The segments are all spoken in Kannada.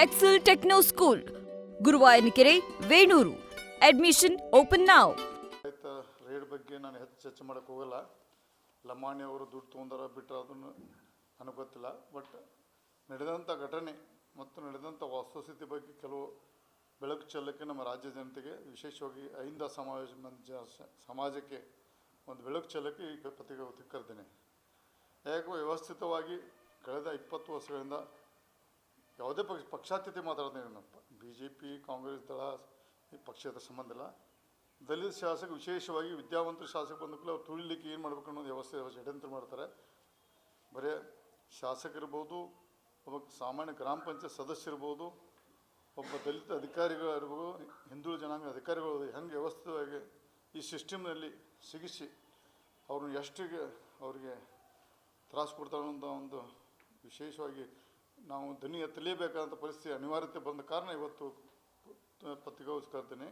Excel techno school, Guruvayanakere, Venur. Admission open now. ರೇಡ್ ಬಗ್ಗೆ ನಾನು ಹೆಚ್ಚು ಚರ್ಚೆ ಮಾಡೋಕ್ಕೆ ಹೋಗಲ್ಲ. ಲಮಾಣಿ ಅವರು ದುಡ್ಡು ತೊಗೊಂಡಾರ ಬಿಟ್ಟರೆ ಅದನ್ನು ನನಗೆ ಗೊತ್ತಿಲ್ಲ. ಬಟ್ ನಡೆದಂಥ ಘಟನೆ ಮತ್ತು ನಡೆದಂಥ ವಸ್ತುಸ್ಥಿತಿ ಬಗ್ಗೆ ಕೆಲವು ಬೆಳಕು ಚೆಲ್ಲಕ್ಕೆ ನಮ್ಮ ರಾಜ್ಯ ಜನತೆಗೆ, ವಿಶೇಷವಾಗಿ ಅಹಿಂದ ಸಮಾಜಕ್ಕೆ ಒಂದು ಬೆಳಕು ಚೆಲ್ಲಕ್ಕೆ ಈ ಪತ್ರಿಕೆ ಕರೆದೇನೆ. ಯಾಕೋ ವ್ಯವಸ್ಥಿತವಾಗಿ ಕಳೆದ 20 ವರ್ಷಗಳಿಂದ ಯಾವುದೇ ಪಕ್ಷಾತೀತ ಮಾತಾಡ್ತೇನೆ. BJP ಕಾಂಗ್ರೆಸ್ ದಳ ಈ ಪಕ್ಷದ ಸಂಬಂಧ ಇಲ್ಲ. ದಲಿತ ಶಾಸಕ, ವಿಶೇಷವಾಗಿ ವಿದ್ಯಾವಂತರ ಶಾಸಕ ಬಂದಕ್ಕೂ ಅವ್ರು ತುಳಿಲಿಕ್ಕೆ ಏನು ಮಾಡಬೇಕು ಅನ್ನೋದು ವ್ಯವಸ್ಥೆ ಷಡ್ಯಂತ್ರ ಮಾಡ್ತಾರೆ. ಬರೀ ಶಾಸಕರಿರ್ಬೋದು, ಒಬ್ಬ ಸಾಮಾನ್ಯ ಗ್ರಾಮ ಪಂಚಾಯತ್ ಸದಸ್ಯರಿರ್ಬೋದು, ಒಬ್ಬ ದಲಿತ ಅಧಿಕಾರಿಗಳಿರ್ಬೋದು, ಹಿಂದುಳಿದ ಜನಾಂಗ ಅಧಿಕಾರಿಗಳು ಹೆಂಗೆ ವ್ಯವಸ್ಥಿತವಾಗಿ ಈ ಸಿಸ್ಟಮ್ನಲ್ಲಿ ಸಿಗಿಸಿ ಅವ್ರನ್ನ ಎಷ್ಟಿಗೆ ಅವ್ರಿಗೆ ತ್ರಾಸು ಕೊಡ್ತಾರೆ ಅನ್ನೋ ಒಂದು ವಿಶೇಷವಾಗಿ ನಾವು ಧ್ವನಿ ಎತ್ತಲೇಬೇಕಾದಂಥ ಪರಿಸ್ಥಿತಿ ಅನಿವಾರ್ಯತೆ ಬಂದ ಕಾರಣ ಇವತ್ತು ಪತ್ರಿಕಾಗೋಷ್ಠಿ ಕರ್ತೀನಿ.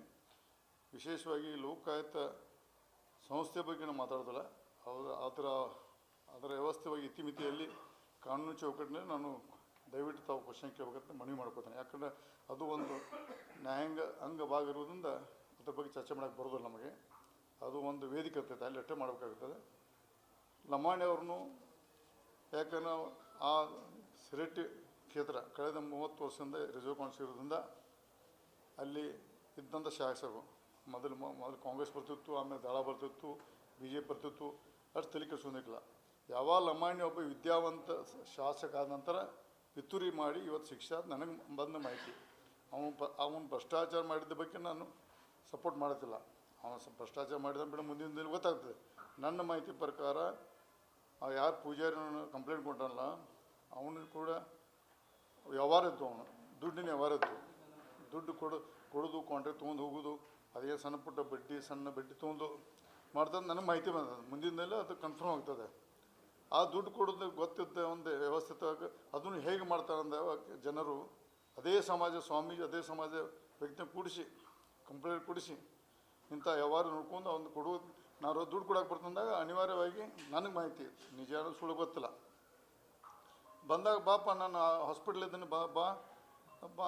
ವಿಶೇಷವಾಗಿ ಲೋಕಾಯುಕ್ತ ಸಂಸ್ಥೆ ಬಗ್ಗೆ ನಾನು ಮಾತಾಡೋದಿಲ್ಲ. ಅದರ ವ್ಯವಸ್ಥೆವಾಗಿ ಇತಿಮಿತಿಯಲ್ಲಿ ಕಾನೂನು ಚೌಕಟ್ಟಿನಲ್ಲಿ ನಾನು ದಯವಿಟ್ಟು ತಾವು ಕ್ವಶನ್ ಕೇಳಬೇಕಂತ ಮನವಿ ಮಾಡ್ಕೋತೇನೆ. ಯಾಕಂದರೆ ಅದು ಒಂದು ನ್ಯಾಯಾಂಗ ಅಂಗಭಾಗ ಇರುವುದರಿಂದ ಅದ್ರ ಬಗ್ಗೆ ಚರ್ಚೆ ಮಾಡೋಕ್ಕೆ ಬರೋದಿಲ್ಲ ನಮಗೆ. ಅದು ಒಂದು ವೇದಿಕೆ ಇರ್ತೈತೆ, ಅಲ್ಲಿ ಅಷ್ಟೇ ಮಾಡಬೇಕಾಗ್ತದೆ. ಲಮಾಣಿ ಅವ್ರನ್ನೂ ಯಾಕಂದ್ರೆ ಆ ಸಿರೆಟ್ಟಿ ಕ್ಷೇತ್ರ ಕಳೆದ 30 ವರ್ಷದಿಂದ ರಿಸರ್ವ್ ಕೌನ್ಸಿಲ್ ಇರೋದ್ರಿಂದ ಅಲ್ಲಿ ಇದ್ದಂಥ ಶಾಸಕರು ಮೊದಲು ಕಾಂಗ್ರೆಸ್ ಬರ್ತಿತ್ತು, ಆಮೇಲೆ ದಳ ಬರ್ತಿತ್ತು, BJP ಬರ್ತಿತ್ತು, ಅಷ್ಟು ತಲೆ ಕೆಡಿಸ್ಕೊಂಡಿಲ್ಲ. ಯಾವಾಗ ಲಮಾಣಿ ಒಬ್ಬ ವಿದ್ಯಾವಂತ ಶಾಸಕ ಆದ ನಂತರ ಪಿತೂರಿ ಮಾಡಿ ಇವತ್ತು ಶಿಕ್ಷೆ ನನಗೆ ಬಂದ ಮಾಹಿತಿ. ಅವನು ಭ್ರಷ್ಟಾಚಾರ ಮಾಡಿದ ಬಗ್ಗೆ ನಾನು ಸಪೋರ್ಟ್ ಮಾಡ್ತಿಲ್ಲ. ಅವನು ಭ್ರಷ್ಟಾಚಾರ ಮಾಡಿದ ಬಿಡ ಮುಂದಿನ ದಿನ ಗೊತ್ತಾಗ್ತದೆ. ನನ್ನ ಮಾಹಿತಿ ಪ್ರಕಾರ ಯಾರು ಪೂಜಾರಿ ಕಂಪ್ಲೇಂಟ್ ಕೊಟ್ಟಲ್ಲ, ಅವನು ಕೂಡ ವ್ಯವಹಾರ ಇತ್ತು, ಅವನು ದುಡ್ಡಿನ ವ್ಯವಹಾರ ಇತ್ತು. ದುಡ್ಡು ಕೊಡೋದು, ಕಾಂಟ್ರಾಕ್ಟ್ ತೊಗೊಂಡು ಹೋಗೋದು, ಅದೇ ಸಣ್ಣ ಪುಟ್ಟ ಸಣ್ಣ ಬಡ್ಡಿ ತೊಗೊಂಡು ಮಾಡ್ತದೆ. ನನಗೆ ಮಾಹಿತಿ ಬಂದದ. ಮುಂದಿನದಲ್ಲೇ ಅದು ಕನ್ಫರ್ಮ್ ಆಗ್ತದೆ. ಆ ದುಡ್ಡು ಕೊಡೋದು ಗೊತ್ತಿದ್ದ ಒಂದು ವ್ಯವಸ್ಥಿತವಾಗಿ ಅದನ್ನು ಹೇಗೆ ಮಾಡ್ತಾರೆ ಅಂದ ಜನರು ಅದೇ ಸಮಾಜ ಸ್ವಾಮೀಜಿ, ಅದೇ ಸಮಾಜ ವ್ಯಕ್ತಿನ ಕೂಡಿಸಿ ಕಂಪ್ಲೇಂಟ್ ಕೊಡಿಸಿ ಇಂಥ ವ್ಯವಹಾರ ನೋಡ್ಕೊಂಡು ಅವ್ನು ಕೊಡೋದು. ನಾವು ದುಡ್ಡು ಕೊಡೋಕೆ ಬರ್ತಂದಾಗ ಅನಿವಾರ್ಯವಾಗಿ ನನಗೆ ಮಾಹಿತಿ ನಿಜ ಸುಳ್ಳು ಗೊತ್ತಿಲ್ಲ. ಬಂದಾಗ ಬಾಪ ನಾನು ಹಾಸ್ಪಿಟ್ಲ್ ಇದ್ದೀನಿ, ಬಾ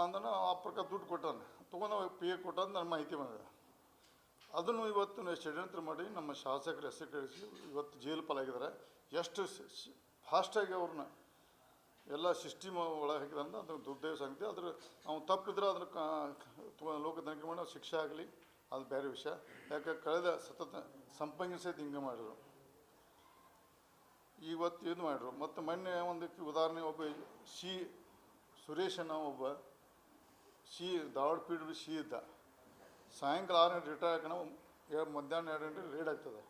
ಅಂದ್ರೆ ಆ ಪ್ರಕಾರ ದುಡ್ಡು ಕೊಟ್ಟಾನೆ, ತೊಗೊಂಡು PA ಕೊಟ್ಟಂದು ನನ್ನ ಮಾಹಿತಿ ಬಂದಿದೆ. ಅದನ್ನು ಇವತ್ತು ಷಡ್ಯಂತ್ರ ಮಾಡಿ ನಮ್ಮ ಶಾಸಕರ ಹೆಸರು ಕಳಿಸಿ ಇವತ್ತು ಜೈಲು ಪಾಲಾಗಿದ್ದಾರೆ. ಎಷ್ಟು ಫಾಸ್ಟಾಗಿ ಅವ್ರನ್ನ ಎಲ್ಲ ಸಿಸ್ಟಮ್ ಒಳಗೆ ಹಾಕಿದಂತ ಅದು ದುರ್ದೈವ ಸಂಗತಿ. ಅದ್ರ ಅವ್ನು ತಪ್ಪಿದ್ರೆ ಅದ್ರ ಲೋಕ ತನಿಖೆ ಮಾಡಿ ಶಿಕ್ಷೆ ಆಗಲಿ, ಅದು ಬೇರೆ ವಿಷಯ. ಯಾಕೆ ಕಳೆದ ಸತತ ಸಂಪಂಗಿ ಸಹಿತ ಹಿಂಗೆ ಮಾಡಿದ್ರು, ಇವತ್ತು ಇದು ಮಾಡಿದ್ರು. ಮತ್ತು ಮೊನ್ನೆ ಒಂದಕ್ಕೆ ಉದಾಹರಣೆ, ಒಬ್ಬ ಸುರೇಶನ ಒಬ್ಬ ಧಾರವಾಡ PWD ಇದ್ದ. ಸಾಯಂಕಾಲ 6 ಗಂಟೆ ರಿಟೈರ್ ಹಾಕೋಣ, ಮಧ್ಯಾಹ್ನ 2 ಗಂಟೆಗೆ ರೇಡ್ ಆಗ್ತದೆ.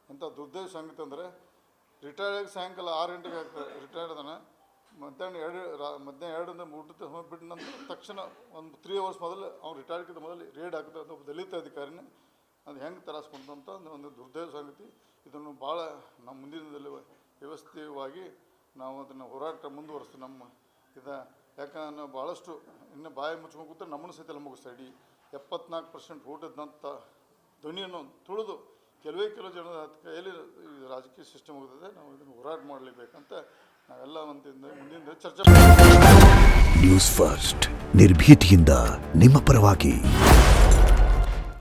ಇಂಥ ದುರ್ದೈವ ಸಂಗತಿ ಅಂದರೆ ರಿಟೈರ್ಡ್ ಆಗಿ ಸಾಯಂಕಾಲ 6 ಗಂಟೆಗೆ ಆಗ್ತದೆ. ರಿಟೈರ್ಡ್ ಅದಾನ, ಮಧ್ಯಾಹ್ನ 2 ಊಟದ ಸಮಯ ಬಿಟ್ಟ ನಂತರ ತಕ್ಷಣ ಒಂದು 3 ಅವರ್ಸ್ ಮೊದಲು ಅವ್ನು ರಿಟೈರ್ಡ್ಕಿಂತ ಮೊದಲು ರೇಡ್ ಆಗ್ತದೆ. ಅದು ಒಬ್ಬ ದಲಿತ ಅಧಿಕಾರಿನೇ ಅದು ಹೆಂಗೆ ತರಾಸ್ಕೊಂಡಂಥ ಒಂದು ದುರ್ದೈವ ಸಂಗತಿ. ಇದನ್ನು ಭಾಳ ನಮ್ಮ ಮುಂದಿನದಲ್ಲಿ ವ್ಯವಸ್ಥಿತವಾಗಿ ನಾವು ಅದನ್ನು ಹೋರಾಟ ಮುಂದುವರಿಸ್ತೀವಿ. ನಮ್ಮ ಯಾಕಂದ್ರೆ ನಾವು ಭಾಳಷ್ಟು ಇನ್ನು ಬಾಯಿ ಮುಚ್ಕೊಂಡು ಕೂತ್ರೆ ನಮ್ಮನ್ನು ಸಹಿತ ಮುಗಿಸ್ತಾ ಇಡೀ 74% ವೋಟ್ ಇದ್ದಂಥ ಧ್ವನಿಯನ್ನು ತುಳಿದು ಕೆಲವು ಜನರ ಕೈಯಲ್ಲಿ ಈ ರಾಜಕೀಯ ಸಿಸ್ಟಮ್ ಹೋಗ್ತದೆ. ನಾವು ಇದನ್ನು ಹೋರಾಟ ಮಾಡಲೇಬೇಕಂತ ನಾವೆಲ್ಲ ಮುಂದಿನ ಚರ್ಚೆ. ನ್ಯೂಸ್ ಫಸ್ಟ್, ನಿರ್ಭೀತಿಯಿಂದ ನಿಮ್ಮ ಪರವಾಗಿ.